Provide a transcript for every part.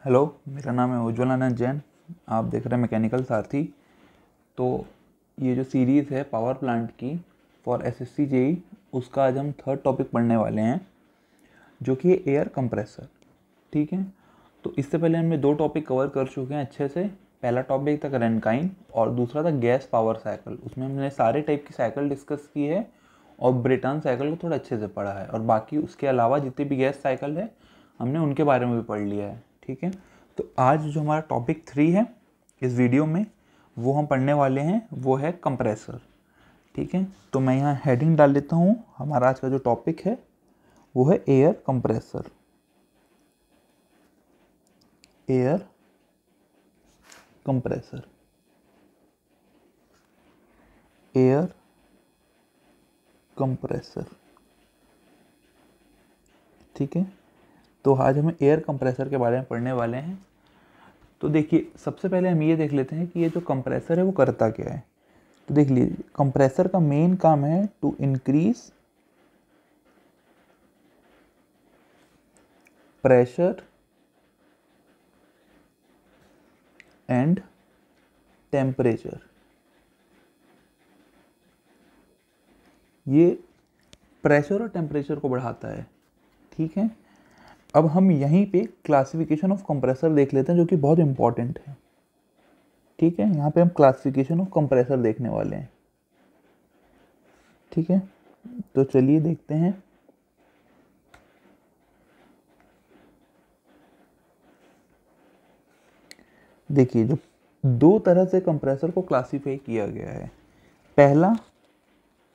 Hello, मेरा नाम है उज्ज्वल आनंद जैन। आप देख रहे हैं मैकेनिकल सारथी। तो ये जो सीरीज़ है पावर प्लांट की फॉर एसएससी जेई, उसका आज हम थर्ड टॉपिक पढ़ने वाले हैं, जो कि है एयर कंप्रेसर। ठीक है, तो इससे पहले हमने दो टॉपिक कवर कर चुके हैं अच्छे से। पहला टॉपिक था रैनकाइन और दूसरा था गैस पावर साइकिल। उसमें हमने सारे टाइप की साइकिल डिस्कस की है और ब्रेटन साइकिल को थोड़ा अच्छे से पढ़ा है, और बाकी उसके अलावा जितनी भी गैस साइकिल है हमने उनके बारे में भी पढ़ लिया है। ठीक है, तो आज जो हमारा टॉपिक 3 है इस वीडियो में, वो हम पढ़ने वाले हैं, वो है कंप्रेसर। ठीक है, तो मैं यहाँ हेडिंग डाल लेता हूँ। हमारा आज का जो टॉपिक है वो है air compressor. Air compressor, air compressor. ठीक है, तो आज हम एयर कंप्रेसर के बारे में पढ़ने वाले हैं। तो देखिए, सबसे पहले हम ये देख लेते हैं कि ये जो कंप्रेसर है वो करता क्या है। तो देख लीजिए, कंप्रेसर का मेन काम है to increase pressure and temperature. ये प्रेशर और टेम्परेचर को बढ़ाता है। ठीक है, अब हम यहीं पे क्लासिफिकेशन ऑफ कंप्रेसर देख लेते हैं, जो कि बहुत इंपॉर्टेंट है। ठीक है, यहाँ पे हम क्लासिफिकेशन ऑफ कंप्रेसर देखने वाले हैं। ठीक है, तो चलिए देखते हैं। देखिए, जो दो तरह से कंप्रेसर को क्लासिफाई किया गया है। पहला,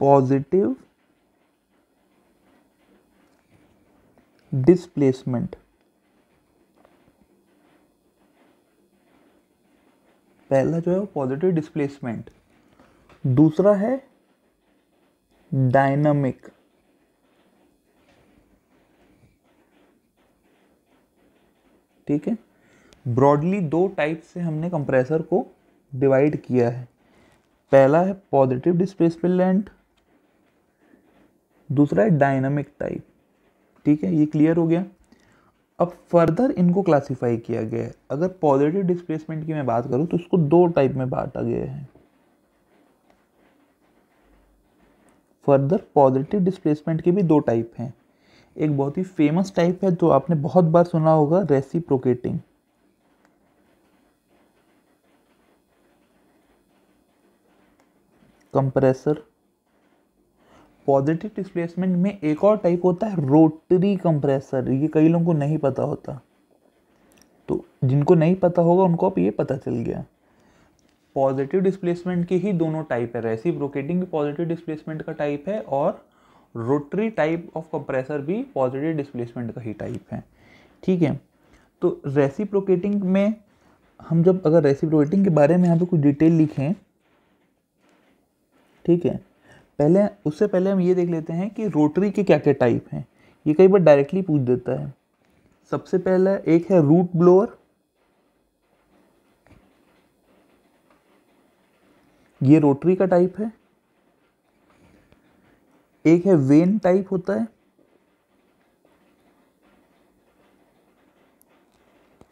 पॉजिटिव डिस्प्लेसमेंट। पहला जो है वो पॉजिटिव डिस्प्लेसमेंट। दूसरा है डायनामिक। ठीक है, ब्रॉडली दो टाइप से हमने कंप्रेसर को डिवाइड किया है। पहला है पॉजिटिव डिस्प्लेसमेंट, दूसरा है डायनामिक टाइप। ठीक है, ये क्लियर हो गया। अब फर्दर इनको क्लासिफाई किया गया है। अगर पॉजिटिव डिस्प्लेसमेंट की मैं बात करूं तो इसको दो टाइप में बांटा गया है। फर्दर पॉजिटिव डिस्प्लेसमेंट के भी दो टाइप हैं। एक बहुत ही फेमस टाइप है जो आपने बहुत बार सुना होगा, रेसिप्रोकेटिंग। कंप्रेसर। पॉजिटिव डिस्प्लेसमेंट में एक और टाइप होता है रोटरी कंप्रेसर। ये कई लोगों को नहीं पता होता, तो जिनको नहीं पता होगा उनको अब ये पता चल गया। पॉजिटिव डिस्प्लेसमेंट की ही दोनों टाइप है। रेसिप्रोकेटिंग भी पॉजिटिव डिस्प्लेसमेंट का टाइप है और रोटरी टाइप ऑफ कंप्रेसर भी पॉजिटिव डिस्प्लेसमेंट का ही टाइप है। ठीक है, तो रेसिप्रोकेटिंग में हम जब अगर रेसिप्रोकेटिंग के बारे में यहाँ पे कुछ डिटेल लिखें, ठीक है, उससे पहले हम ये देख लेते हैं कि रोटरी के क्या क्या टाइप हैं। ये कई बार डायरेक्टली पूछ देता है। सबसे पहला एक है रूट ब्लोअर। ये रोटरी का टाइप है। एक है वेन टाइप होता है।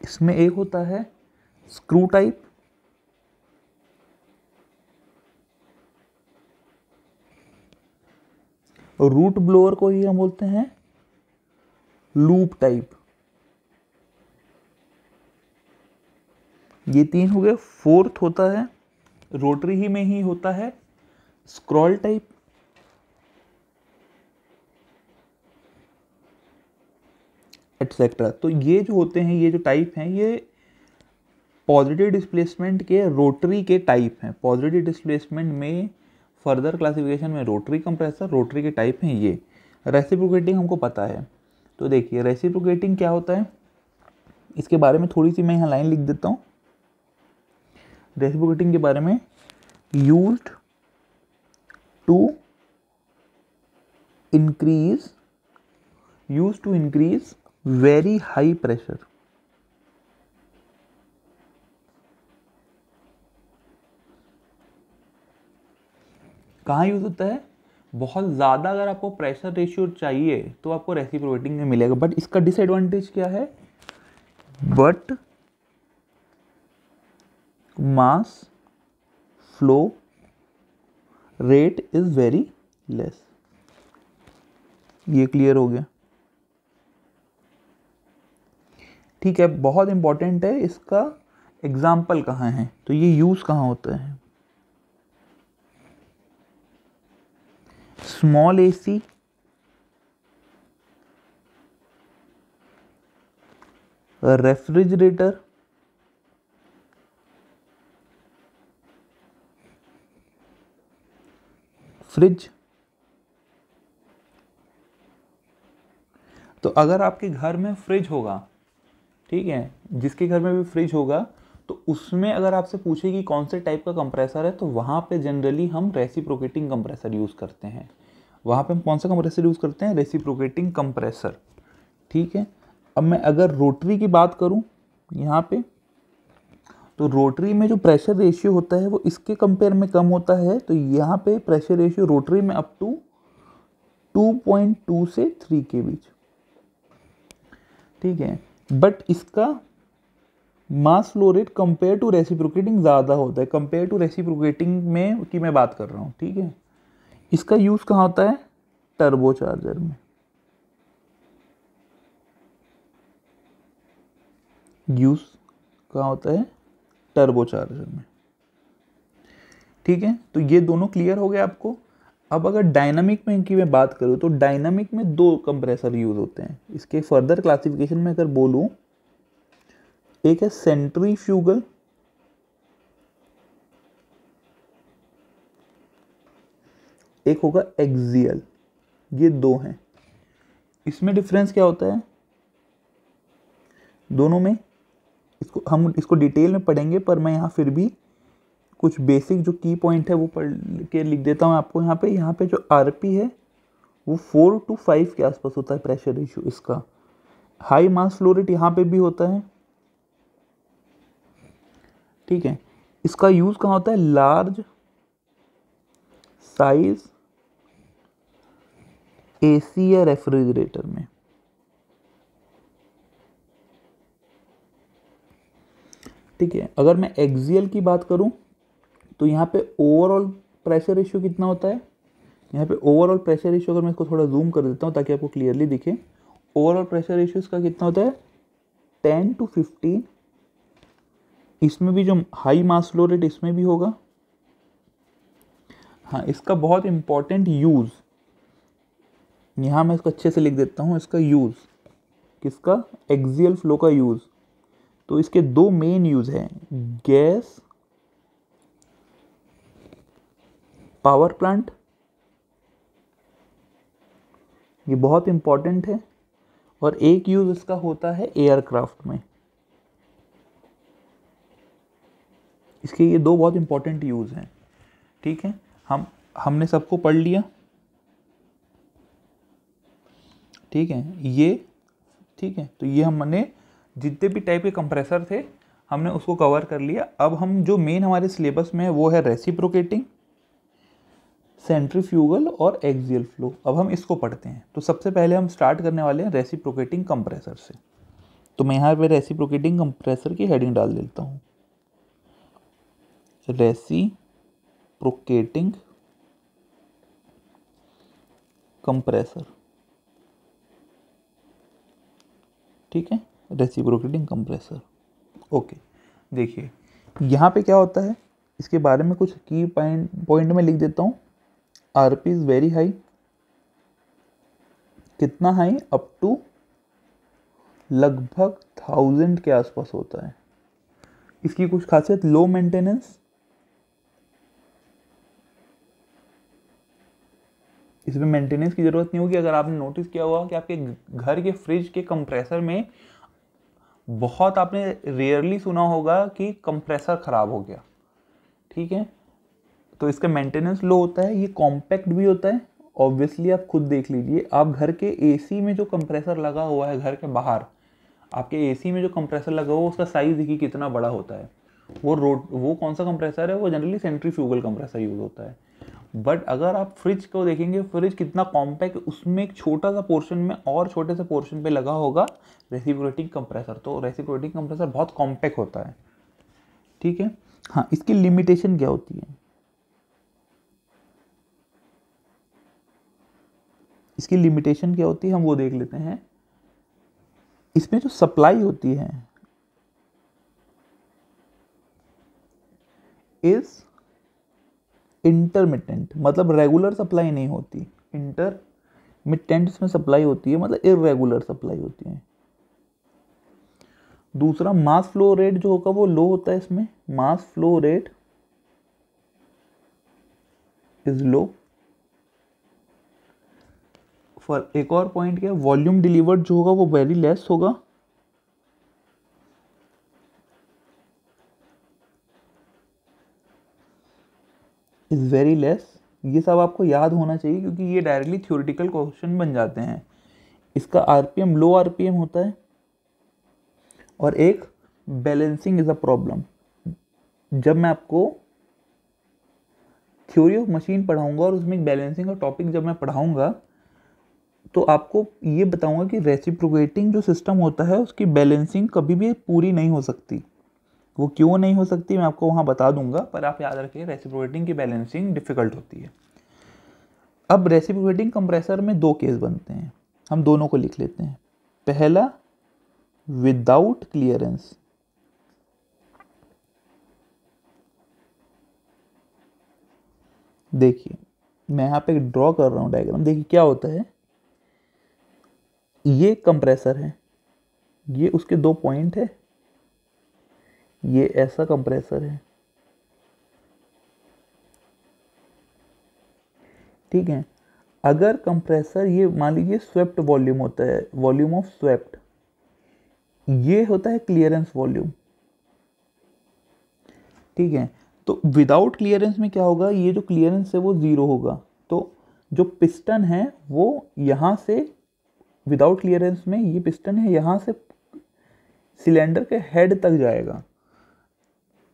इसमें एक होता है स्क्रू टाइप। रूट ब्लोअर को ही हम बोलते हैं लूप टाइप। ये तीन हो गए। फोर्थ होता है, रोटरी ही में ही होता है, स्क्रॉल टाइप। एटसेट्रा। तो ये जो होते हैं, ये जो टाइप हैं, ये पॉजिटिव डिस्प्लेसमेंट के रोटरी के टाइप हैं। पॉजिटिव डिस्प्लेसमेंट में फर्दर क्लासिफिकेशन में रोटरी कंप्रेसर, रोटरी के टाइप हैं ये। रेसिप्रोकेटिंग हमको पता है। तो देखिए, रेसिप्रोकेटिंग क्या होता है, इसके बारे में थोड़ी सी मैं यहाँ लाइन लिख देता हूँ। रेसिप्रोकेटिंग के बारे में, used to increase very high pressure. कहाँ यूज होता है? बहुत ज़्यादा अगर आपको प्रेशर रेशियो चाहिए तो आपको रेसिप्रोकेटिंग में मिलेगा। बट इसका डिसएडवांटेज क्या है? But mass flow rate is very less. ये क्लियर हो गया? ठीक है, बहुत इंपॉर्टेंट है, इसका एग्जाम्पल कहाँ है, तो ये यूज कहाँ होता है? Small AC, refrigerator, fridge. तो अगर आपके घर में फ्रिज होगा, ठीक है, जिसके घर में भी फ्रिज होगा, तो उसमें अगर आपसे पूछे कि कौन से टाइप का कंप्रेसर है, तो वहाँ पे जनरली हम रेसिप्रोकेटिंग कंप्रेसर यूज़ करते हैं। वहाँ पे हम कौन सा कंप्रेसर यूज़ करते हैं? Reciprocating compressor. ठीक है, अब मैं अगर रोटरी की बात करूँ यहाँ पे, तो रोटरी में जो प्रेशर रेशियो होता है वो इसके कंपेयर में कम होता है। तो यहाँ पे प्रेशर रेशियो रोटरी में अप टू 2.2 से 3 के बीच, ठीक है, बट इसका mass flow rate compare to reciprocating ज़्यादा होता है। कंपेयर टू रेसिप्रोकेटिंग में की मैं बात कर रहा हूँ, ठीक है। इसका यूज़ कहाँ होता है? टर्बो चार्जर में। यूज़ कहाँ होता है? टर्बो चार्जर में। ठीक है, तो ये दोनों क्लियर हो गए आपको। अब अगर डायनामिक में इनकी मैं बात करूँ, तो डायनामिक में 2 कंप्रेसर यूज़ होते हैं। इसके फर्दर क्लासिफिकेशन में अगर बोलूँ, एक है सेंट्रीफ्यूगल, एक होगा एक्सियल। ये 2 हैं। इसमें डिफरेंस क्या होता है दोनों में? हम इसको डिटेल में पढ़ेंगे, पर मैं यहाँ फिर भी कुछ बेसिक जो की पॉइंट है वो पढ़ के लिख देता हूँ आपको। यहाँ पे जो आरपी है वो 4 to 5 के आसपास होता है प्रेशर रेशियो इसका। हाई मास फ्लो रेट यहाँ पे भी होता है, ठीक है। इसका यूज कहाँ होता है? लार्ज साइज एसी या रेफ्रिजरेटर में। ठीक है, अगर मैं एक्सियल की बात करूं, तो यहाँ पे ओवरऑल प्रेशर रेशियो कितना होता है? यहाँ पे ओवरऑल प्रेशर रेशियो, अगर मैं इसको थोड़ा जूम कर देता हूँ ताकि आपको क्लियरली दिखे, ओवरऑल प्रेशर रेशियो इसका कितना होता है? 10 to 15। इसमें भी जो हाई मास फ्लो रेट इसमें भी होगा। हाँ, इसका बहुत इंपॉर्टेंट यूज, यहाँ मैं इसको अच्छे से लिख देता हूँ। इसका यूज किसका? एक्सियल फ्लो का यूज। तो इसके 2 मेन यूज हैं, गैस पावर प्लांट, ये बहुत इंपॉर्टेंट है, और एक यूज इसका होता है एयरक्राफ्ट में। इसके ये 2 बहुत इंपॉर्टेंट यूज हैं, ठीक है। हमने सबको पढ़ लिया, ठीक है, ये ठीक है। तो ये हमने जितने भी टाइप के कंप्रेसर थे हमने उसको कवर कर लिया। अब हम जो मेन हमारे सिलेबस में है वो है रेसिप्रोकेटिंग, सेंट्रीफ्यूगल और एक्सियल फ्लो। अब हम इसको पढ़ते हैं। तो सबसे पहले हम स्टार्ट करने वाले हैं रेसिप्रोकेटिंग कंप्रेसर से। तो मैं यहाँ पे रेसिप्रोकेटिंग कंप्रेसर की हेडिंग डाल देता हूँ, रेसिप्रोकेटिंग कंप्रेसर, ठीक है, रेसिप्रोकेटिंग कंप्रेसर। ओके, देखिए यहाँ पे क्या होता है, इसके बारे में कुछ की पॉइंट में लिख देता हूँ। RP is very high. कितना हाई? अप टू लगभग 1000 के आसपास होता है। इसकी कुछ खासियत, लो मेंटेनेंस, इसमें मेंटेनेंस की ज़रूरत नहीं होगी। अगर आपने नोटिस किया होगा कि आपके घर के फ्रिज के कंप्रेसर में बहुत आपने रेयरली सुना होगा कि कंप्रेसर ख़राब हो गया, ठीक है। तो इसका मेंटेनेंस लो होता है, ये कॉम्पैक्ट भी होता है। ऑब्वियसली आप खुद देख लीजिए, आप घर के एसी में जो कंप्रेसर लगा हुआ है, घर के बाहर आपके एसी में जो कंप्रेसर लगा हुआ है उसका साइज़ देखिए कितना बड़ा होता है। वो कौन सा कंप्रेसर है? वो जनरली सेंट्रीफ्यूगल कंप्रेसर यूज़ होता है। बट अगर आप फ्रिज को देखेंगे, फ्रिज कितना कॉम्पैक्ट, उसमें एक छोटा सा पोर्शन में और छोटे से पोर्शन पे लगा होगा रेसिप्रोकेटिंग कंप्रेसर। तो रेसिप्रोकेटिंग कंप्रेसर बहुत कॉम्पैक्ट होता है, ठीक है। हाँ, इसकी लिमिटेशन क्या होती है, इसकी लिमिटेशन क्या होती है हम वो देख लेते हैं। इसमें जो सप्लाई होती है इज इंटरमिटेंट, मतलब रेगुलर सप्लाई नहीं होती, इंटरमिटेंट इसमें सप्लाई होती है, मतलब इरेगुलर सप्लाई होती है। दूसरा, मास फ्लो रेट जो होगा वो लो होता है इसमें, मास flow rate is low. For एक और पॉइंट क्या, वॉल्यूम डिलीवर्ड जो होगा वो वेरी लेस होगा, इज वेरी लेस। ये सब आपको याद होना चाहिए क्योंकि ये डायरेक्टली थ्योरेटिकल क्वेश्चन बन जाते हैं। इसका आरपीएम लो आरपीएम होता है, और एक बैलेंसिंग इज अ प्रॉब्लम। जब मैं आपको थ्योरी ऑफ मशीन पढ़ाऊंगा और उसमें बैलेंसिंग का टॉपिक जब मैं पढ़ाऊंगा तो आपको ये बताऊंगा कि रेसिप्रोकेटिंग जो सिस्टम होता है उसकी बैलेंसिंग कभी भी पूरी नहीं हो सकती। वो क्यों नहीं हो सकती मैं आपको वहाँ बता दूंगा, पर आप याद रखिए रेसिप्रोकेटिंग की बैलेंसिंग डिफिकल्ट होती है। अब रेसिप्रोकेटिंग कंप्रेसर में दो केस बनते हैं, हम दोनों को लिख लेते हैं। पहला, विदाउट क्लियरेंस, देखिए मैं यहाँ पे ड्रॉ कर रहा हूँ डायग्राम, देखिए क्या होता है। ये कंप्रेसर है, ये उसके दो पॉइंट है, ये ऐसा कंप्रेसर है, ठीक है। अगर कंप्रेसर ये मान लीजिए स्वेप्ट वॉल्यूम होता है, वॉल्यूम ऑफ स्वेप्ट, ये होता है क्लियरेंस वॉल्यूम, ठीक है। तो विदाउट क्लियरेंस में क्या होगा, ये जो क्लियरेंस है वो जीरो होगा, तो जो पिस्टन है वो यहाँ से, विदाउट क्लियरेंस में ये पिस्टन है यहाँ से सिलेंडर के हेड तक जाएगा।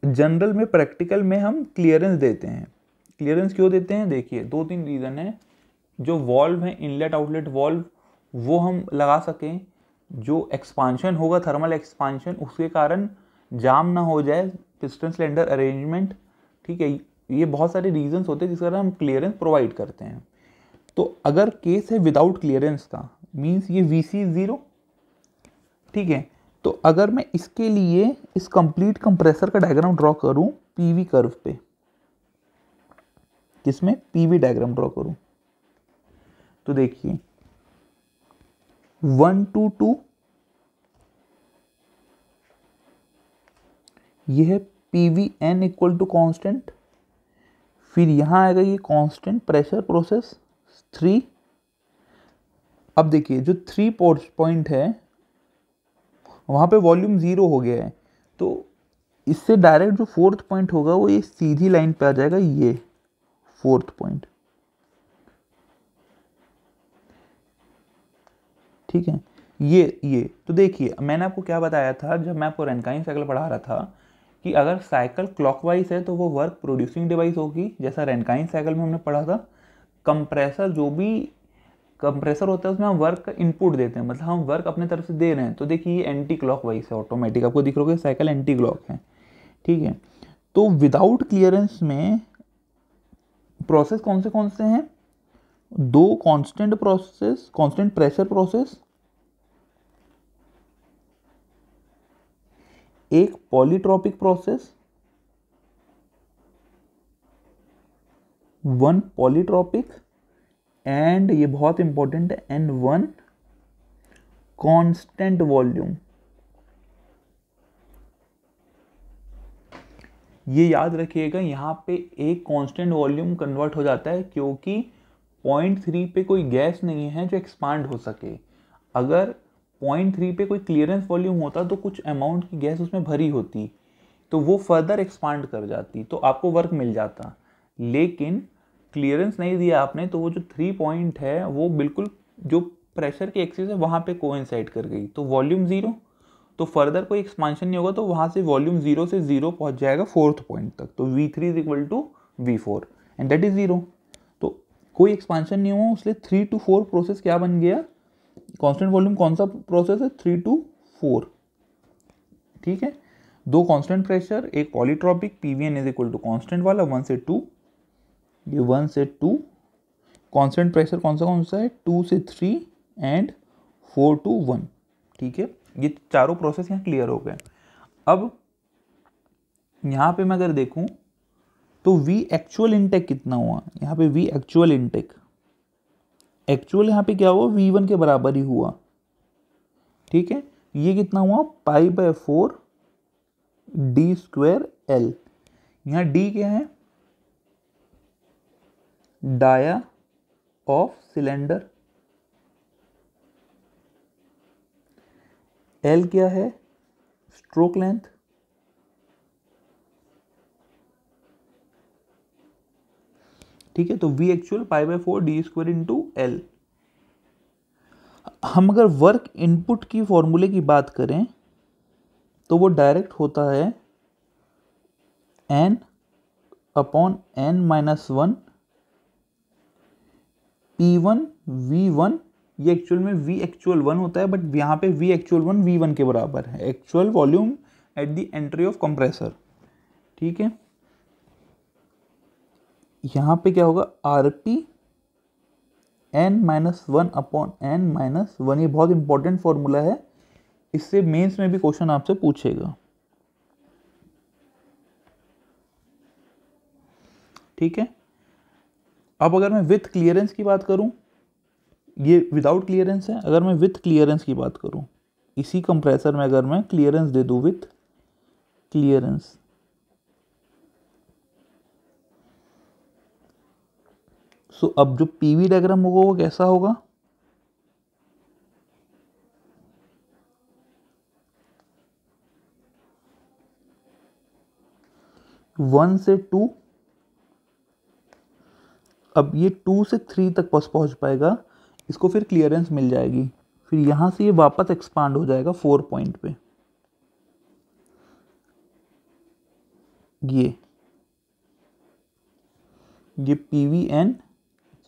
जनरल में, प्रैक्टिकल में हम क्लियरेंस देते हैं। क्लियरेंस क्यों देते हैं, देखिए दो तीन रीज़न है। जो वॉल्व है, इनलेट आउटलेट वॉल्व, वो हम लगा सकें, जो एक्सपांशन होगा थर्मल एक्सपांशन, उसके कारण जाम ना हो जाए पिस्टन सिलेंडर अरेंजमेंट, ठीक है। ये बहुत सारे रीजंस होते हैं जिस कारण हम क्लियरेंस प्रोवाइड करते हैं। तो अगर केस है विदाउट क्लियरेंस का, मीन्स ये वीसी जीरो, ठीक है। तो अगर मैं इसके लिए इस कंप्लीट कंप्रेसर का डायग्राम ड्रॉ करूं पीवी कर्व पे, किसमें, पीवी डायग्राम ड्रॉ करूं, तो देखिए 1 2 2, ये है PV n equal to constant, फिर यहां आएगा ये कांस्टेंट प्रेशर प्रोसेस 3। अब देखिए जो 3 पॉइंट है वहां पे वॉल्यूम जीरो हो गया है, तो इससे डायरेक्ट जो फोर्थ पॉइंट होगा वो ये सीधी लाइन पे आ जाएगा, ये फोर्थ पॉइंट, ठीक है। ये तो देखिए मैंने आपको क्या बताया था जब मैं आपको रैनकाइन साइकिल पढ़ा रहा था कि अगर साइकिल क्लॉकवाइज है तो वो वर्क प्रोड्यूसिंग डिवाइस होगी, जैसा रैनकाइन साइकिल में हमने पढ़ा था। कंप्रेसर, जो भी कंप्रेसर होता है उसमें हम वर्क का इनपुट देते हैं, मतलब हम वर्क अपने तरफ से दे रहे हैं। तो देखिए ये एंटी क्लॉकवाइज है, ऑटोमेटिक आपको दिख रहा है साइकिल एंटी क्लॉक है, ठीक है। तो विदाउट क्लियरेंस में प्रोसेस कौन से हैं, दो constant process, constant pressure process, एक polytropic process, one polytropic, and ये बहुत इंपॉर्टेंट है, एंड वन कांस्टेंट वॉल्यूम। ये याद रखिएगा, यहाँ पे एक कांस्टेंट वॉल्यूम कन्वर्ट हो जाता है क्योंकि 0.3 पे कोई गैस नहीं है जो एक्सपांड हो सके। अगर 0.3 पे कोई क्लियरेंस वॉल्यूम होता तो कुछ अमाउंट की गैस उसमें भरी होती, तो वो फर्दर एक्सपांड कर जाती, तो आपको वर्क मिल जाता। लेकिन क्लियरेंस नहीं दिया आपने, तो वो जो 3 पॉइंट है वो बिल्कुल जो प्रेशर की एक्सिस है वहाँ पे कोइंसाइड कर गई, तो वॉल्यूम जीरो, तो फर्दर कोई एक्सपांशन नहीं होगा, तो वहाँ से वॉल्यूम जीरो से जीरो पहुँच जाएगा फोर्थ पॉइंट तक, तो V3 is equal to V4 and that is zero. तो कोई एक्सपांशन नहीं हुआ, इसलिए 3 to 4 प्रोसेस क्या बन गया, कांस्टेंट वॉल्यूम कौन सा प्रोसेस है, 3 to 4, ठीक है। दो कांस्टेंट प्रेशर, एक polytropic, PVN is equal to constant वाला 1 से 2, ये 1 से 2, कांस्टेंट प्रेशर कौन सा है 2 से 3 एंड 4 to 1। ठीक है, ये चारों प्रोसेस यहाँ क्लियर हो गए। अब यहाँ पे मैं अगर देखूँ तो V एक्चुअल इनटेक कितना हुआ, यहाँ पे V एक्चुअल इनटेक, एक्चुअल यहाँ पे क्या हुआ V1 के बराबर ही हुआ। ठीक है, ये कितना हुआ π/4 d² L। यहाँ D क्या है, डाया ऑफ सिलेंडर, L क्या है, स्ट्रोक लेंथ, ठीक है। तो V actual π/4 d² into L। हम अगर वर्क इनपुट की फॉर्मूले की बात करें तो वो डायरेक्ट होता है n/n-1 P1 V1। ये एक्चुअल में V एक्चुअल 1 होता है, बट यहाँ पे V एक्चुअल 1 V1 के बराबर है, actual volume at the entry of compressor. ठीक है, यहाँ पे क्या होगा RP n-1/n-1। ये बहुत इंपॉर्टेंट फॉर्मूला है, इससे मेंस में भी क्वेश्चन आपसे पूछेगा। ठीक है, अब अगर मैं विथ क्लियरेंस की बात करूं, ये विदाउट क्लियरेंस है, अगर मैं विथ क्लियरेंस की बात करूं, इसी कंप्रेसर में अगर मैं क्लियरेंस दे दूं विथ क्लियरेंस, सो अब जो पीवी डायग्राम होगा वो कैसा होगा, वन से 2, अब ये 2 से 3 तक पहुंच पाएगा, इसको फिर क्लियरेंस मिल जाएगी, फिर यहां से ये वापस एक्सपांड हो जाएगा 4 पॉइंट पे। ये PVN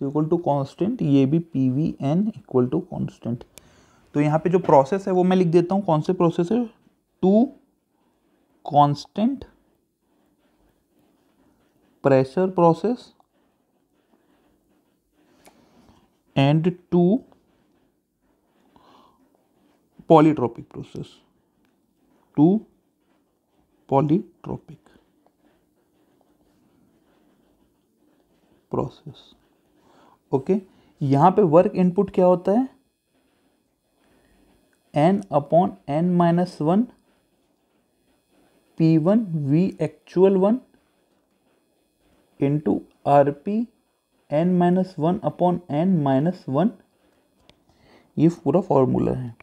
इक्वल टू कांस्टेंट, ये भी PVN इक्वल टू कांस्टेंट। तो यहाँ पे जो प्रोसेस है वो मैं लिख देता हूँ, कौन से प्रोसेस है, 2 constant pressure process and 2 polytropic process, 2 polytropic process. Okay, यहां पे वर्क इनपुट क्या होता है, n/n-1 P1 V actual 1 into RP n-1/n-1। ये पूरा फॉर्मूला है।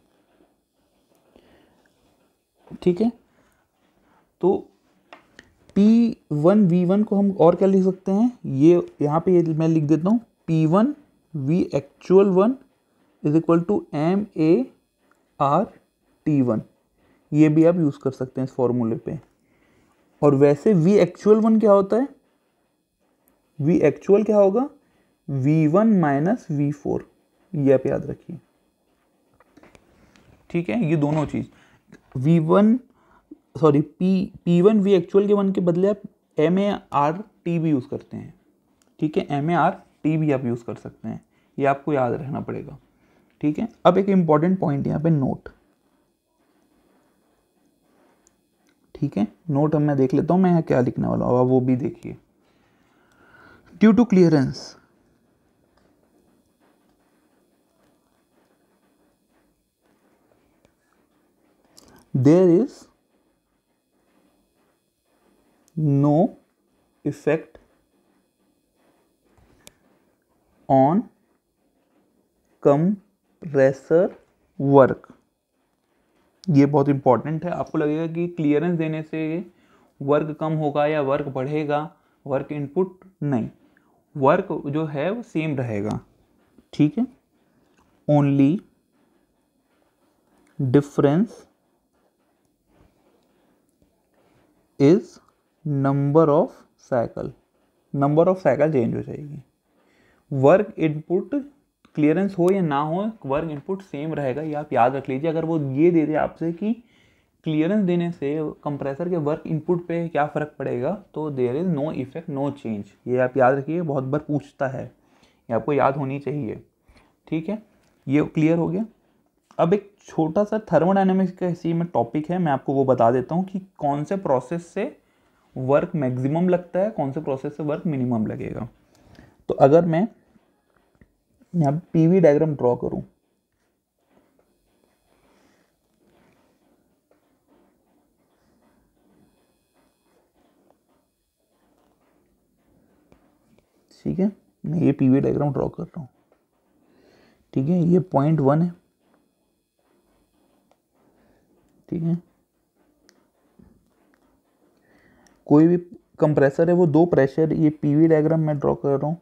ठीक है, तो P1 V1 को हम और क्या लिख सकते हैं, ये यहाँ पे ये मैं लिख देता हूँ, P1 V actual 1 is equal to MAR/T1। ये भी आप यूज़ कर सकते हैं इस फॉर्मूले पे। और वैसे V एक्चुअल 1 क्या होता है, V एक्चुअल क्या होगा, V1 माइनस V4, ये आप याद रखिए। ठीक है, ये दोनों चीज़ P1 V एक्चुअल के 1 के बदले आप MAR/T भी यूज़ करते हैं। ठीक है, MAR/T भी आप यूज़ कर सकते हैं, ये आपको याद रखना पड़ेगा। ठीक है, अब एक इंपॉर्टेंट पॉइंट यहाँ पे नोट। ठीक है, नोट अब मैं देख लेता हूँ मैं यहाँ क्या लिखने वाला हूँ, अब वो भी देखिए। Due to clearance there is no effect on compressor work। ये बहुत इंपॉर्टेंट है, आपको लगेगा कि क्लियरेंस देने से वर्क कम होगा या वर्क बढ़ेगा, वर्क इनपुट नहीं, वर्क जो है वो सेम रहेगा। ठीक है, only difference is number of cycle, number of cycle change हो जाएगी। वर्क इनपुट क्लियरेंस हो या ना हो, वर्क इनपुट सेम रहेगा, ये आप याद रख लीजिए। अगर वो ये दे दे आपसे कि क्लियरेंस देने से कंप्रेसर के वर्क इनपुट पे क्या फ़र्क पड़ेगा, तो there is no effect no change. ये आप याद रखिए, बहुत बार पूछता है, ये आपको याद होनी चाहिए। ठीक है, ये क्लियर हो गया। अब एक छोटा सा थर्मोडायनेमिक्स का इसी में टॉपिक है, मैं आपको वो बता देता हूँ कि कौन से प्रोसेस से वर्क मैक्सिमम लगता है, कौन से प्रोसेस से वर्क मिनिमम लगेगा। तो अगर मैं यहाँ पीवी डायग्राम ड्रॉ करूँ, ठीक है, मैं ये पीवी डायग्राम ड्रॉ कर रहा हूँ। ठीक है, ये पॉइंट 1 है। ठीक है, कोई भी कंप्रेसर है वो दो प्रेशर, ये पीवी डायग्राम में ड्रॉ कर रहा हूँ,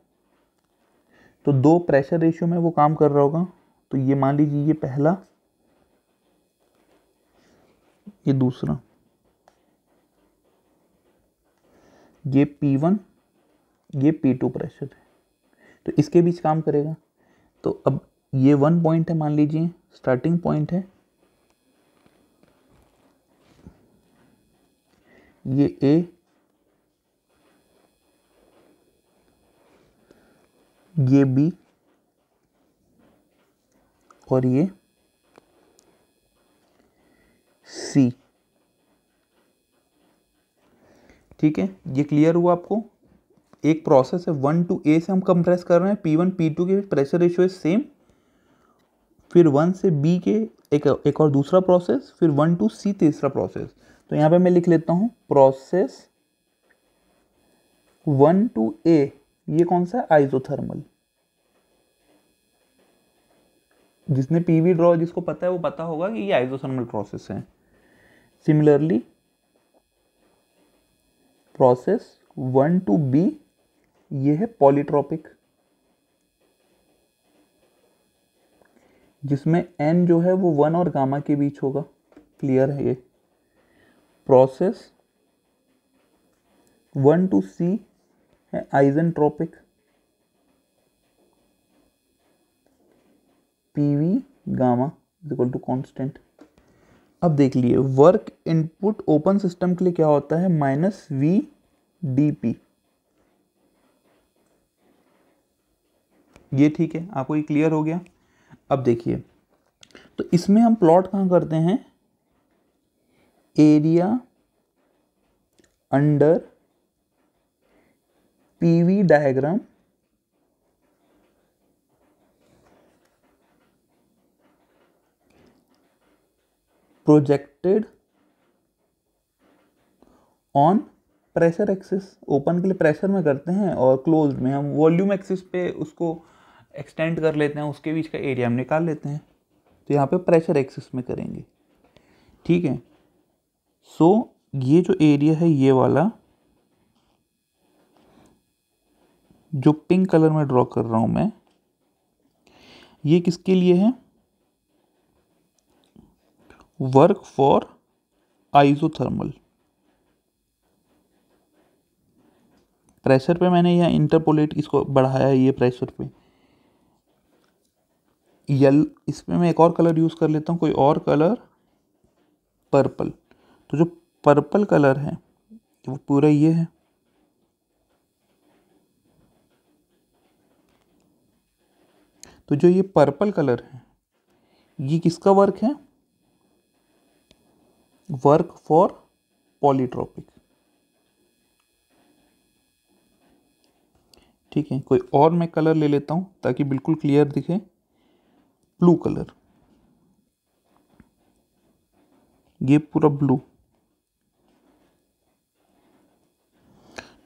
तो दो प्रेशर रेशियो में वो काम कर रहा होगा। तो ये मान लीजिए ये पहला, ये दूसरा, ये P1, ये P2 प्रेशर है, तो इसके बीच काम करेगा। तो अब ये 1 पॉइंट है, मान लीजिए स्टार्टिंग पॉइंट है, ये A, ये B और ये C। ठीक है, ये क्लियर हुआ आपको। एक प्रोसेस है 1 to A से हम कंप्रेस कर रहे हैं, P1 P2 के प्रेशर रेशियो सेम, फिर 1 से B के एक और दूसरा प्रोसेस, फिर 1 to C तीसरा प्रोसेस। तो यहाँ पे मैं लिख लेता हूँ प्रोसेस 1 to A, ये कौन सा है, आइसोथर्मल। जिसने पीवी ड्रॉ, जिसको पता है वो पता होगा कि ये आइसोथर्मल प्रोसेस है। सिमिलरली प्रोसेस 1 to B, ये है पॉलीट्रॉपिक, जिसमें N जो है वो 1 और गामा के बीच होगा। क्लियर है ये। प्रोसेस 1 to C है isentropic, PV gamma is equal to constant. अब देख लिए वर्क इनपुट ओपन सिस्टम के लिए क्या होता है, -VdP। ये ठीक है, आपको ये क्लियर हो गया। अब देखिए, तो इसमें हम प्लॉट कहाँ करते हैं, area under PV diagram projected on pressure axis. Open के लिए प्रेशर में करते हैं और क्लोज्ड में हम वॉल्यूम एक्सिस पे उसको एक्सटेंड कर लेते हैं, उसके बीच का एरिया हम निकाल लेते हैं। तो यहाँ पे प्रेशर एक्सिस में करेंगे। ठीक है, सो ये जो एरिया है, ये वाला जो पिंक कलर में ड्रॉ कर रहा हूं मैं, ये किसके लिए है, वर्क फॉर आइसोथर्मल। प्रेशर पे मैंने यहाँ इंटरपोलेट इसको बढ़ाया है, ये प्रेशर पे इसमें मैं एक और कलर यूज कर लेता हूँ, कोई और कलर, पर्पल। तो जो पर्पल कलर है वो पूरा ये है। तो जो ये पर्पल कलर है, ये किसका वर्क है, वर्क फॉर पॉलीट्रॉपिक। ठीक है, कोई और मैं कलर ले लेता हूं ताकि बिल्कुल क्लियर दिखे, ब्लू कलर, ये पूरा ब्लू।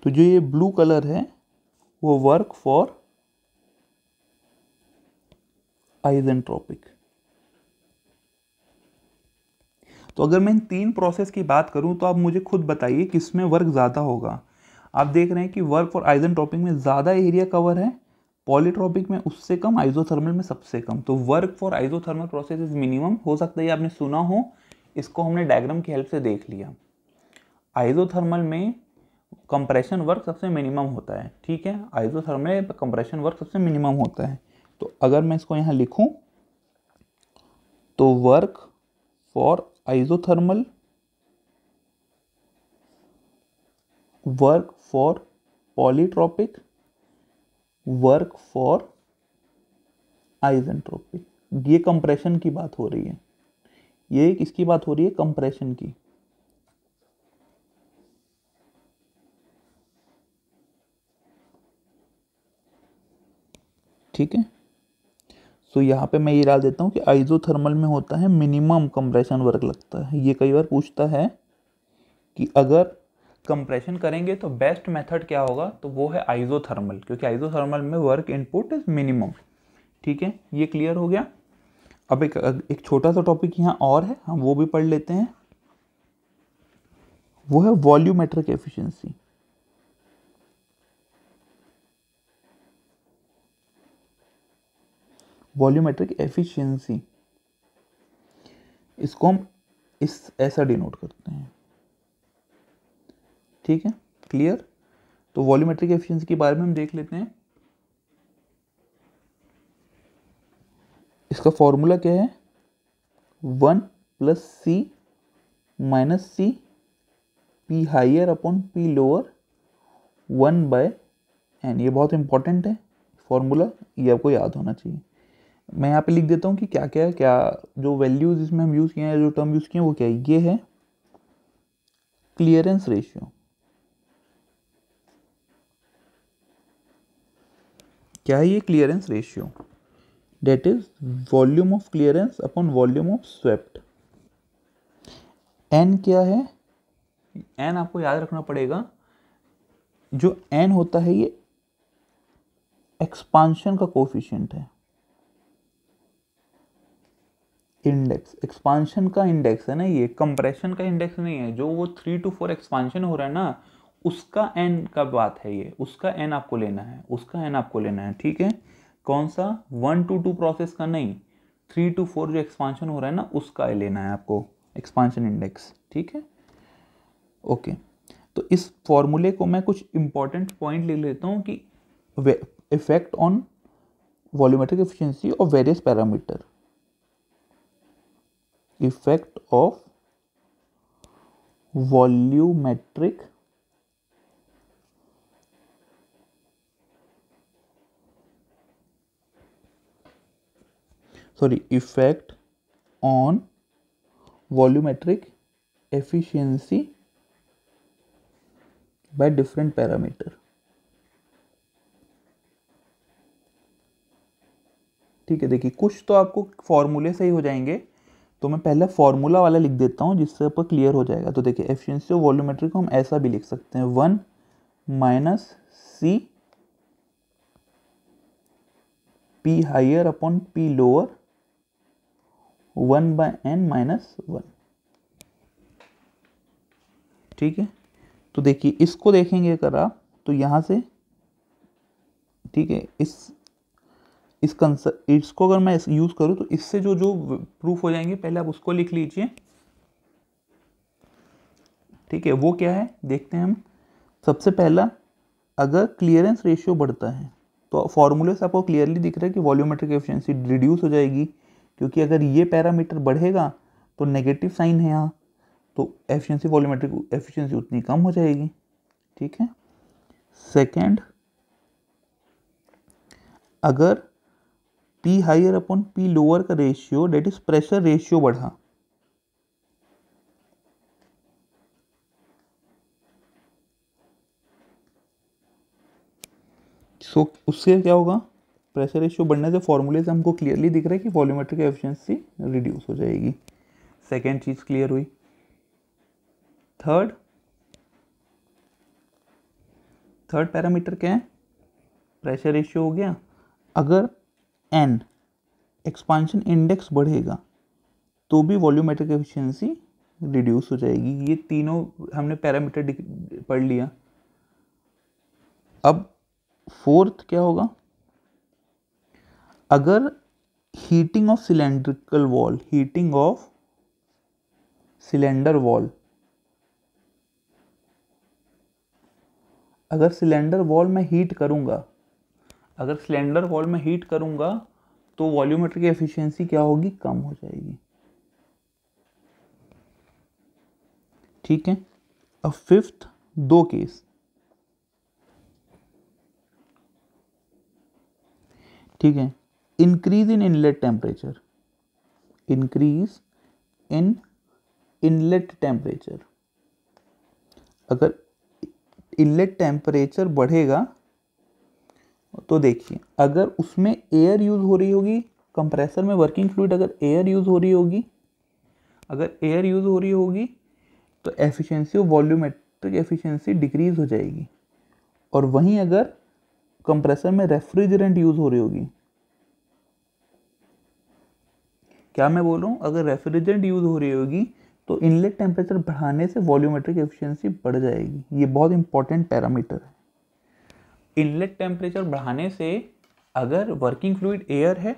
तो जो ये ब्लू कलर है वो वर्क फॉर आइसेंट्रोपिक। तो अगर मैं इन तीन प्रोसेस की बात करूं तो आप मुझे खुद बताइए किसमें वर्क ज़्यादा होगा। आप देख रहे हैं कि वर्क फॉर आइसेंट्रोपिक में ज़्यादा एरिया कवर है, पॉलीट्रॉपिक में उससे कम, आइसोथर्मल में सबसे कम। तो work for isothermal process is minimum. हो सकता है आपने सुना हो, इसको हमने डायग्राम की हेल्प से देख लिया। आइसोथर्मल में कंप्रेशन वर्क सबसे मिनिमम होता है। ठीक है, आइसोथर्मल में कंप्रेशन वर्क सबसे मिनिमम होता है। तो अगर मैं इसको यहाँ लिखूं तो work for isothermal work for polytropic, work for isentropic. ये कंप्रेशन की बात हो रही है, ये किसकी बात हो रही है, कंप्रेशन की। ठीक है, सो यहाँ पे मैं ये डाल देता हूँ कि आइसोथर्मल में होता है मिनिमम कंप्रेशन वर्क लगता है। ये कई बार पूछता है कि अगर कंप्रेशन करेंगे तो बेस्ट मेथड क्या होगा, तो वो है आइसोथर्मल, क्योंकि आइसोथर्मल में वर्क इनपुट इज मिनिमम। ठीक है, ये क्लियर हो गया। अब एक छोटा सा टॉपिक यहाँ और है, हम वो भी पढ़ लेते हैं, वो है वॉल्यूमेट्रिक एफिशिएंसी। वॉल्यूमेट्रिक एफिशिएंसी, इसको हम इस ऐसा डिनोट करते हैं। ठीक है, क्लियर। तो वॉल्यूमेट्रिक एफिशिएंसी के बारे में हम देख लेते हैं। इसका फॉर्मूला क्या है, 1 + C - C P higher upon P lower 1/n। ये बहुत इंपॉर्टेंट है फॉर्मूला, ये आपको याद होना चाहिए। मैं यहाँ पे लिख देता हूँ कि क्या क्या है, क्या जो वैल्यूज इसमें हम यूज़ किए हैं, जो टर्म यूज़ किए हैं वो क्या है। ये है क्लियरेंस रेशियो। क्या है ये clearance ratio, that is volume of clearance upon volume of swept. N क्या है, एन आपको याद रखना पड़ेगा, जो एन होता है ये एक्सपांशन का कोफिशिएंट है, इंडेक्स, एक्सपांशन का इंडेक्स है ना, ये कंप्रेशन का इंडेक्स नहीं है। जो वो 3 to 4 एक्सपांशन हो रहा है ना, उसका एन का बात है ये, उसका एन आपको लेना है, उसका एन आपको लेना है। ठीक है, कौन सा, 1 to 2 प्रोसेस का नहीं, 3 to 4 जो एक्सपांशन हो रहा है ना, उसका लेना है आपको एक्सपांशन इंडेक्स। ठीक है, ओके। तो इस फॉर्मूले को मैं कुछ इंपॉर्टेंट पॉइंट ले लेता हूँ कि effect on volumetric efficiency of various parameter, effect of volumetric effect on volumetric efficiency by different parameter। ठीक है, देखिए कुछ तो आपको फॉर्मूले से ही हो जाएंगे, तो मैं पहले फॉर्मूला वाला लिख देता हूँ जिससे आपको क्लियर हो जाएगा। तो देखिए एफिशिएंसी ऑफ वॉल्यूमेट्रिक को हम ऐसा भी लिख सकते हैं, 1 - C P higher upon P lower 1/n - 1। ठीक है, तो देखिए इसको देखेंगे अगर आप, तो यहाँ से, ठीक है, इसको अगर मैं यूज करूँ तो इससे जो जो प्रूफ हो जाएंगे, पहले आप उसको लिख लीजिए। ठीक है, वो क्या है देखते हैं हम। सबसे पहला, अगर क्लियरेंस रेशियो बढ़ता है तो फॉर्मूले से आपको क्लियरली दिख रहा है कि वॉल्यूमेट्रिक एफिशिएंसी रिड्यूस हो जाएगी, क्योंकि अगर ये पैरामीटर बढ़ेगा तो नेगेटिव साइन है यहाँ, तो एफिशिएंसी, वॉल्यूमेट्रिक एफिशिएंसी उतनी कम हो जाएगी। ठीक है, सेकेंड, अगर P higher upon P lower का ratio, that is pressure ratio बढ़ा, उससे क्या होगा, प्रेशर रेशियो बढ़ने से फॉर्मूले से हमको क्लियरली दिख रहा है कि वॉल्यूमेट्रिक एफिशिएंसी रिड्यूस हो जाएगी। सेकेंड चीज क्लियर हुई। थर्ड पैरामीटर क्या है, प्रेशर रेशियो हो गया। अगर n एक्सपांशन इंडेक्स बढ़ेगा तो भी वॉल्यूमेट्रिक एफिशिएंसी रिड्यूस हो जाएगी। ये तीनों हमने पैरामीटर पढ़ लिया। अब फोर्थ क्या होगा, अगर heating of cylindrical wall, heating of cylinder wall, अगर सिलेंडर वॉल में हीट करूंगा, अगर सिलेंडर वॉल में हीट करूंगा तो वॉल्यूमेट्रिक एफिशिएंसी क्या होगी, कम हो जाएगी। ठीक है, अब फिफ्थ, दो केस, ठीक है। Increase in inlet temperature, increase in inlet temperature, अगर इनलेट टेम्परेचर बढ़ेगा तो देखिए अगर उसमें एयर यूज़ हो रही होगी, कंप्रेसर में वर्किंग फ्लूइड अगर एयर यूज़ हो रही होगी, अगर एयर यूज़ हो रही होगी तो एफिशिएंसी और वॉल्यूमेट्रिक एफिशिएंसी डिक्रीज हो जाएगी। और वहीं अगर कंप्रेसर में रेफ्रिजरेंट यूज़ हो रही होगी, क्या मैं बोल रहा हूँ, अगर रेफ्रिजरेंट यूज़ हो रही होगी तो इनलेट टेम्परेचर बढ़ाने से वॉल्यूमेट्रिक एफिशिएंसी बढ़ जाएगी। ये बहुत इंपॉर्टेंट पैरामीटर है। इनलेट टेम्परेचर बढ़ाने से अगर वर्किंग फ्लूइड एयर है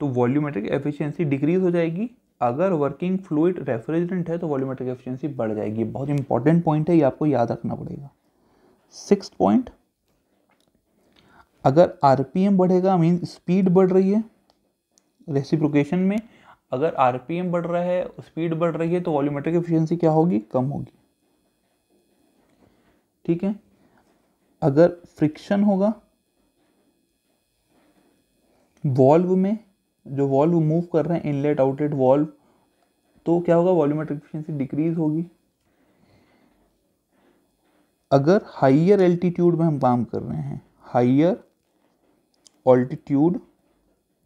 तो वॉल्यूमेट्रिक एफिशिएंसी डिक्रीज हो जाएगी, अगर वर्किंग फ्लूइड रेफ्रिजरेंट है तो वॉल्यूमेट्रिक एफिशिएंसी बढ़ जाएगी। बहुत इंपॉर्टेंट पॉइंट है, ये आपको याद रखना पड़ेगा। 6th पॉइंट, अगर आरपीएम बढ़ेगा मीन स्पीड बढ़ रही है, रेसिप्रोकेशन में अगर आरपीएम बढ़ रहा है, स्पीड बढ़ रही है तो वॉल्यूमेट्रिक एफिशिएंसी क्या होगी, कम होगी। ठीक है। अगर फ्रिक्शन होगा वॉल्व में, जो वॉल्व मूव कर रहे हैं इनलेट आउटलेट वॉल्व, तो क्या होगा, वॉल्यूमेट्रिक एफिशिएंसी डिक्रीज होगी। अगर हाइयर एल्टीट्यूड में हम काम कर रहे हैं, हाइयर ऑल्टीट्यूड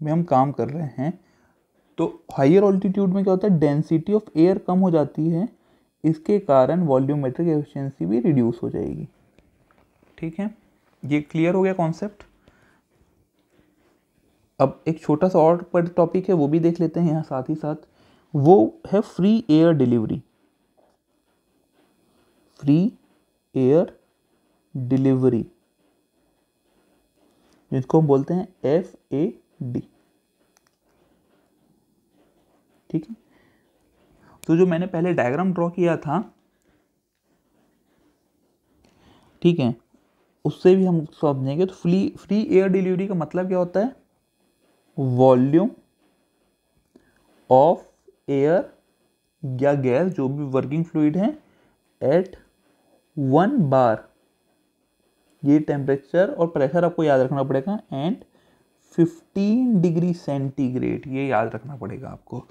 में हम काम कर रहे हैं तो हाइयर ऑल्टीट्यूड में क्या होता है, डेंसिटी ऑफ एयर कम हो जाती है, इसके कारण वॉल्यूमेट्रिक एफिशिएंसी भी रिड्यूस हो जाएगी। ठीक है, ये क्लियर हो गया कॉन्सेप्ट। अब एक छोटा सा और पर टॉपिक है वो भी देख लेते हैं यहाँ साथ ही साथ, वो है free air delivery. Free air delivery जिसको हम बोलते हैं FAD। ठीक है, तो जो मैंने पहले डायग्राम ड्रॉ किया था, ठीक है, उससे भी हम समझेंगे। तो फ्री एयर डिलीवरी का मतलब क्या होता है, वॉल्यूम ऑफ एयर या गैस जो भी वर्किंग फ्लूइड है एट 1 बार, ये टेम्परेचर और प्रेशर आपको याद रखना पड़ेगा, एंड 15 डिग्री सेंटीग्रेड, ये याद रखना पड़ेगा आपको।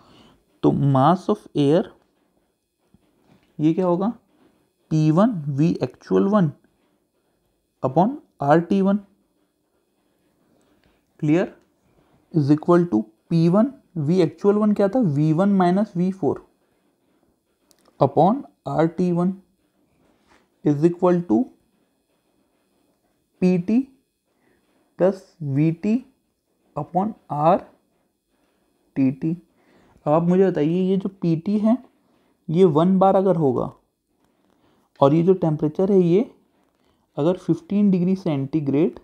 तो मास ऑफ एयर ये क्या होगा, P1 V actual 1 upon RT1 clear is equal to P1 V actual 1 क्या था, V1 minus V4 upon RT1 is equal to PT plus VT upon RTT। अब आप मुझे बताइए ये जो PT है ये 1 बार अगर होगा और ये जो टेम्परेचर है ये अगर 15 डिग्री सेंटीग्रेड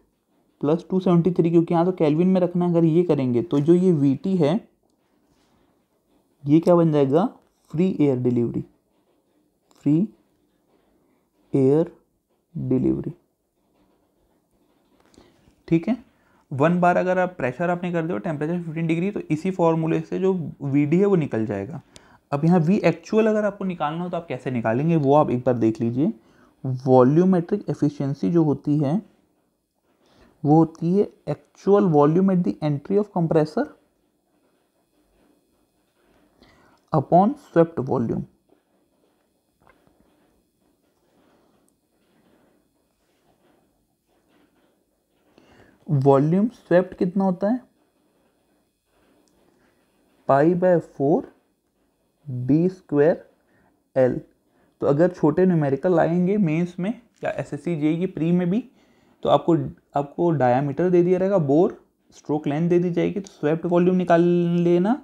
प्लस 273, क्योंकि यहाँ तो केल्विन में रखना है, अगर ये करेंगे तो जो ये VT है ये क्या बन जाएगा, free air delivery. Free air delivery. ठीक है, 1 बार अगर आप प्रेशर आपने कर दिया टेम्परेचर 15 डिग्री, तो इसी फॉर्मूले से जो VD है वो निकल जाएगा। अब यहाँ V एक्चुअल अगर आपको निकालना हो तो आप कैसे निकालेंगे वो आप एक बार देख लीजिए। वॉल्यूमेट्रिक एफिशिएंसी जो होती है वो होती है actual volume at the entry of compressor upon swept volume. Volume swept कितना होता है, π/4 d² L। तो अगर छोटे न्यूमेरिकल आएंगे मेंस में या SSC JEE की प्री में भी, तो आपको डायामीटर दे दिया रहेगा, बोर स्ट्रोक लेंथ दे दी जाएगी, तो स्वेप्ट वॉल्यूम निकाल लेना,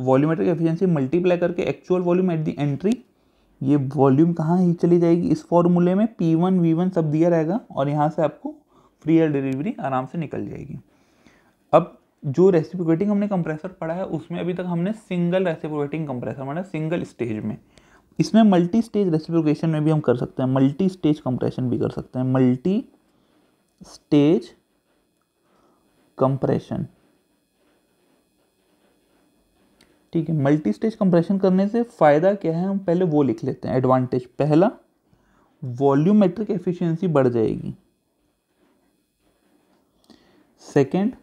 वॉल्यूमेट्रिक एफिशिएंसी मल्टीप्लाई करके actual volume at the entry, ये वॉल्यूम कहाँ ही चली जाएगी, इस फॉर्मूले में P1 V1 सब दिया रहेगा और यहाँ से आपको फ्री एयर डिलीवरी आराम से निकल जाएगी। अब जो रेसिप्रोकेटिंग हमने कंप्रेसर पढ़ा है उसमें अभी तक हमने सिंगल रेसिप्रोकेटिंग कंप्रेसर मतलब सिंगल स्टेज में, इसमें मल्टी स्टेज रेसिप्रोकेशन में भी हम कर सकते हैं, मल्टी स्टेज कंप्रेशन भी कर सकते हैं, मल्टी स्टेज कंप्रेशन। ठीक है, मल्टी स्टेज कंप्रेशन करने से फायदा क्या है हम पहले वो लिख लेते हैं। एडवांटेज पहला, वॉल्यूमेट्रिक एफिशिएंसी बढ़ जाएगी। सेकंड,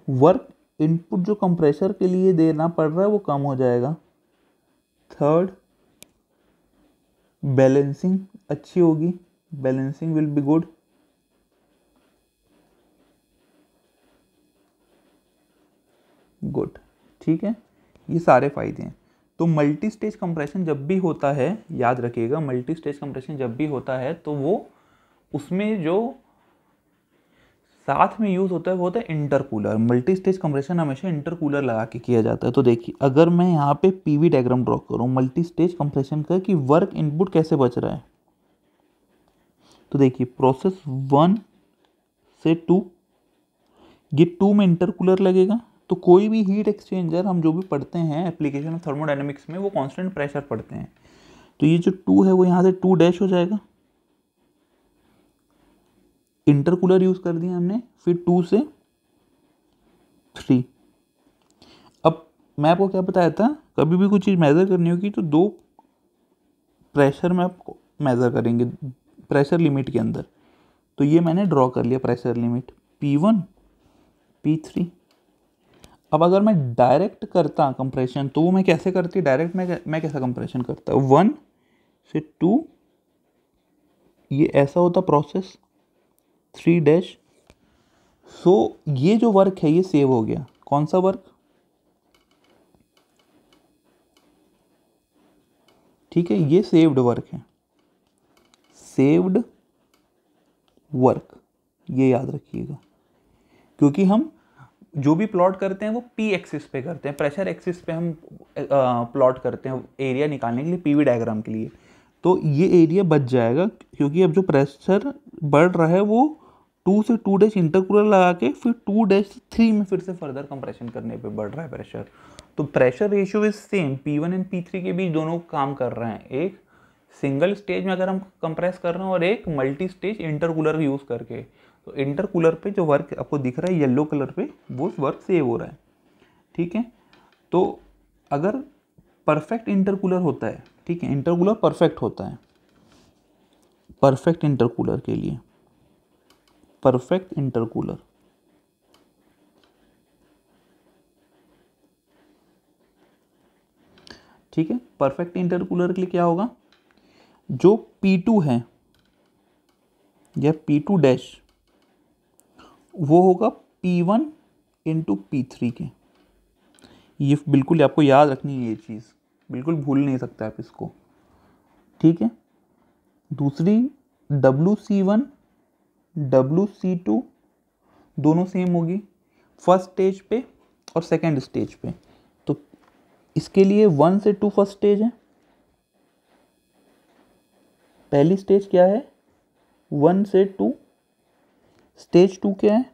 वर्क इनपुट जो कंप्रेसर के लिए देना पड़ रहा है वो कम हो जाएगा। थर्ड, बैलेंसिंग अच्छी होगी, balancing will be good. Good, ठीक है, ये सारे फायदे हैं। तो मल्टी स्टेज कंप्रेशन जब भी होता है, याद रखिएगा, मल्टी स्टेज कंप्रेशन जब भी होता है तो वो उसमें जो साथ में यूज़ होता है वो होता है इंटरकूलर। मल्टी स्टेज कंप्रेशन हमेशा इंटरकूलर लगा के किया जाता है। तो देखिए, अगर मैं यहाँ पे पीवी डायग्राम ड्रॉ करूँ मल्टी स्टेज कंप्रेशन का कि वर्क इनपुट कैसे बच रहा है, तो देखिए प्रोसेस 1 से 2, ये 2 में इंटरकूलर लगेगा। तो कोई भी हीट एक्सचेंजर हम जो भी पढ़ते हैं एप्लीकेशन ऑफ थर्मोडायनेमिक्स में, वो कांस्टेंट प्रेशर पढ़ते हैं। तो ये जो 2 है वो यहाँ से 2 डैश हो जाएगा, इंटरकूलर यूज कर दिया हमने। फिर 2 से 3। अब मैं आपको क्या बताया था, कभी भी कोई चीज़ मेज़र करनी होगी तो 2 प्रेशर में आप मेज़र करेंगे प्रेशर लिमिट के अंदर। तो ये मैंने ड्रॉ कर लिया प्रेशर लिमिट P1 P3। अब अगर मैं डायरेक्ट करता कंप्रेशन तो वो मैं कैसे करती, डायरेक्ट मैं कैसा कंप्रेशन करता, 1 से 2, ये ऐसा होता प्रोसेस, 3 डैश। सो ये जो वर्क है ये सेव हो गया। कौन सा वर्क, ठीक है, ये सेव्ड वर्क है, सेव्ड वर्क, ये याद रखिएगा। क्योंकि हम जो भी प्लॉट करते हैं वो पी एक्सिस पे करते हैं, प्रेशर एक्सिस पे हम प्लॉट करते हैं एरिया निकालने के लिए, पीवी डायग्राम के लिए। तो ये एरिया बच जाएगा क्योंकि अब जो प्रेशर बढ़ रहा है वो 2 से 2 डैश इंटरकूलर लगा के फिर 2 डैश 3 में फिर से फर्दर कंप्रेशन करने पे बढ़ रहा है प्रेशर। तो pressure ratio is same, P1 and P3 के बीच दोनों काम कर रहे हैं, एक सिंगल स्टेज में अगर हम कंप्रेस कर रहे हैं और एक मल्टी स्टेज इंटरकूलर यूज करके। तो इंटरकूलर पे जो वर्क आपको दिख रहा है येलो कलर पे, वो वर्क सेव हो रहा है, ठीक है। तो अगर परफेक्ट इंटरकूलर होता है, ठीक है, इंटरकूलर परफेक्ट होता है, परफेक्ट इंटरकूलर के लिए, परफेक्ट इंटरकूलर, ठीक है, परफेक्ट इंटरकूलर के लिए क्या होगा, जो P2 है या P2 डैश वो होगा P1 इंटू P3 के। ये बिल्कुल आपको याद रखनी है, ये चीज़ बिल्कुल भूल नहीं सकते आप इसको, ठीक है। दूसरी WC1 WC2 दोनों सेम होगी फर्स्ट स्टेज पे और सेकंड स्टेज पे। तो इसके लिए 1 से 2 फर्स्ट स्टेज है, पहली स्टेज क्या है 1 से 2, स्टेज 2 क्या है,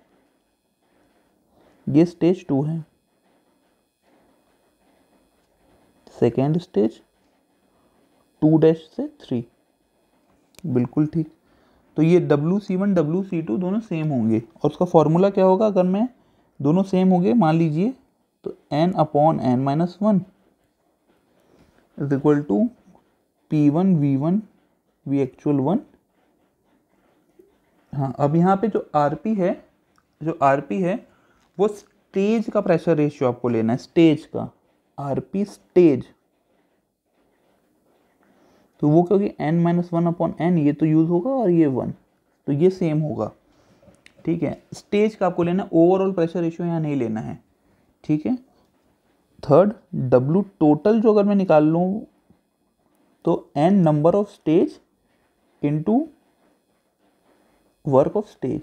ये स्टेज 2 है, सेकेंड स्टेज 2 डैश से 3, बिल्कुल ठीक। तो ये WC1 WC2 दोनों सेम होंगे और उसका फॉर्मूला क्या होगा, अगर मैं दोनों सेम हो गए मान लीजिए तो n/n-1 is equal to P1 V1 V actual 1। हाँ, अब यहाँ पे जो RP है, जो RP है वो स्टेज का प्रेशर रेशियो आपको लेना है, स्टेज का RP स्टेज। तो वो क्योंकि n-1/n ये तो यूज होगा और ये 1, तो ये सेम होगा, ठीक है। स्टेज का आपको लेना, ओवरऑल प्रेशर रेशियो यहाँ नहीं लेना है, ठीक है। थर्ड, W टोटल जो अगर मैं निकाल लूँ तो n number of stage into work of stage,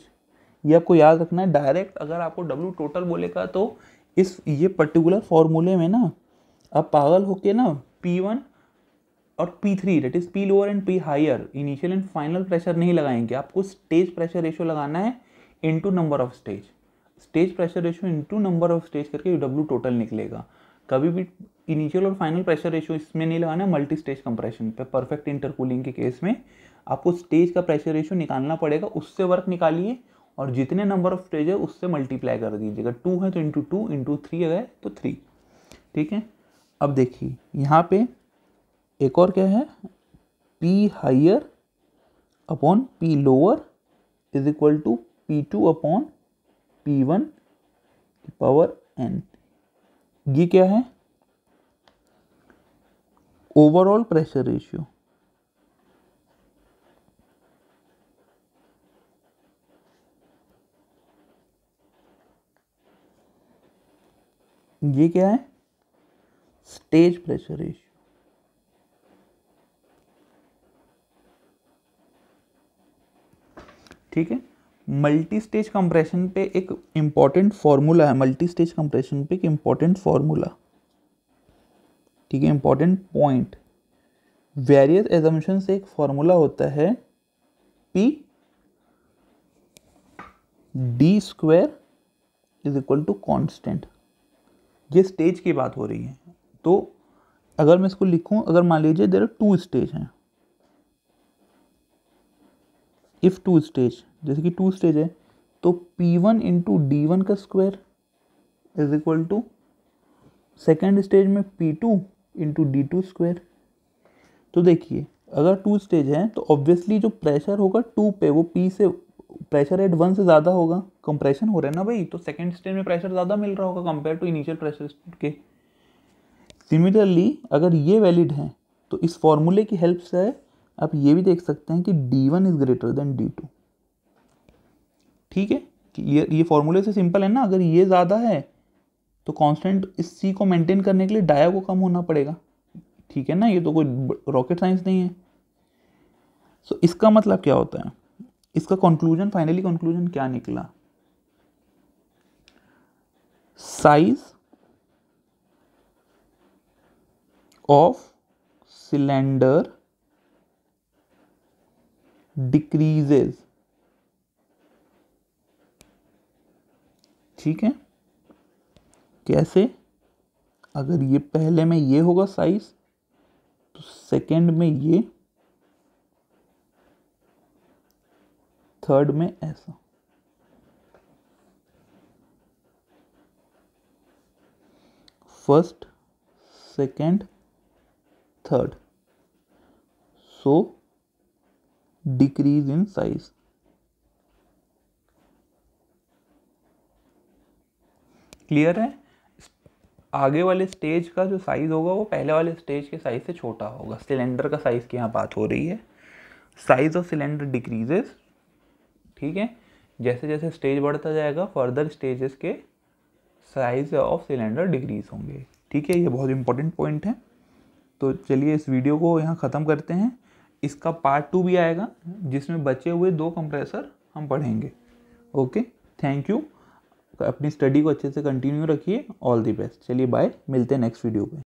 ये आपको याद रखना है। डायरेक्ट अगर आपको W टोटल बोलेगा तो इस ये पर्टिकुलर फॉर्मूले में ना आप पागल होके ना P1 और P3 that is P lower and P higher initial and final pressure नहीं लगाएंगे, आपको स्टेज प्रेशर रेशियो लगाना है into number of stage, stage pressure ratio into number of stage करके W टोटल निकलेगा। कभी भी इनिशियल और फाइनल प्रेशर रेशियो इसमें नहीं लगाना है। मल्टी स्टेज कंप्रेशन पे परफेक्ट इंटरकूलिंग के केस में आपको स्टेज का प्रेशर रेशियो निकालना पड़ेगा, उससे वर्क निकालिए और जितने नंबर ऑफ स्टेज है उससे मल्टीप्लाई कर दीजिएगा। 2 है तो इंटू 2, इंटू 3 है तो 3, ठीक है। अब देखिए यहाँ पे एक और क्या है, P higher upon P lower is equal to P2 अपॉन P1 पावर n। ये क्या है? Overall pressure ratio. ये क्या है? Stage pressure ratio. ठीक है। मल्टी स्टेज कंप्रेशन पे एक इंपॉर्टेंट फॉर्मूला है, मल्टी स्टेज कंप्रेशन पे एक इंपॉर्टेंट फॉर्मूला, ठीक है, इंपॉर्टेंट पॉइंट। वेरियस एजम्पशन से एक फॉर्मूला होता है P d square is equal to constant. ये स्टेज की बात हो रही है। तो अगर मैं इसको लिखूं, अगर मान लीजिए देयर आर 2 स्टेज हैं, इफ 2 स्टेज, जैसे कि 2 स्टेज है, तो P1 इंटू D1 का square is equal to second stage में P2 इंटू D2 स्क्वायर। तो देखिए, अगर 2 स्टेज हैं तो ऑब्वियसली जो प्रेशर होगा 2 पे, वो P से प्रेशर एट 1 से ज़्यादा होगा, कंप्रेशन हो रहा है ना भाई, तो सेकेंड स्टेज में प्रेशर ज़्यादा मिल रहा होगा कंपेयर टू इनिशियल प्रेशर के। सिमिलरली अगर ये वैलिड है तो इस फॉर्मूले की हेल्प से आप ये भी देख सकते हैं कि D1 is greater than D2। ठीक है, ये फॉर्मूले से सिंपल है ना। अगर ये ज़्यादा है तो कांस्टेंट इस C को मेंटेन करने के लिए डाया को कम होना पड़ेगा। ठीक है ना, ये तो कोई रॉकेट साइंस नहीं है। सो इसका मतलब क्या होता है, इसका कंक्लूजन, फाइनली कंक्लूजन क्या निकला? Size of cylinder decreases. ठीक है, कैसे? अगर ये पहले में ये होगा साइज, तो सेकंड में ये, थर्ड में ऐसा। First, second, third, so decrease in size. Clear है? आगे वाले स्टेज का जो साइज होगा वो पहले वाले स्टेज के साइज से छोटा होगा। सिलेंडर का साइज की यहाँ बात हो रही है। Size of cylinder decreases. ठीक है, जैसे जैसे स्टेज बढ़ता जाएगा फर्दर स्टेजेस के साइज ऑफ सिलेंडर डिक्रीज होंगे। ठीक है, ये बहुत इंपॉर्टेंट पॉइंट है। तो चलिए इस वीडियो को यहाँ ख़त्म करते हैं। इसका पार्ट 2 भी आएगा जिसमें बचे हुए 2 कंप्रेसर हम पढ़ेंगे। Okay, thank you. अपनी स्टडी को अच्छे से कंटिन्यू रखिए। All the best. चलिए बाय, मिलते हैं नेक्स्ट वीडियो पे।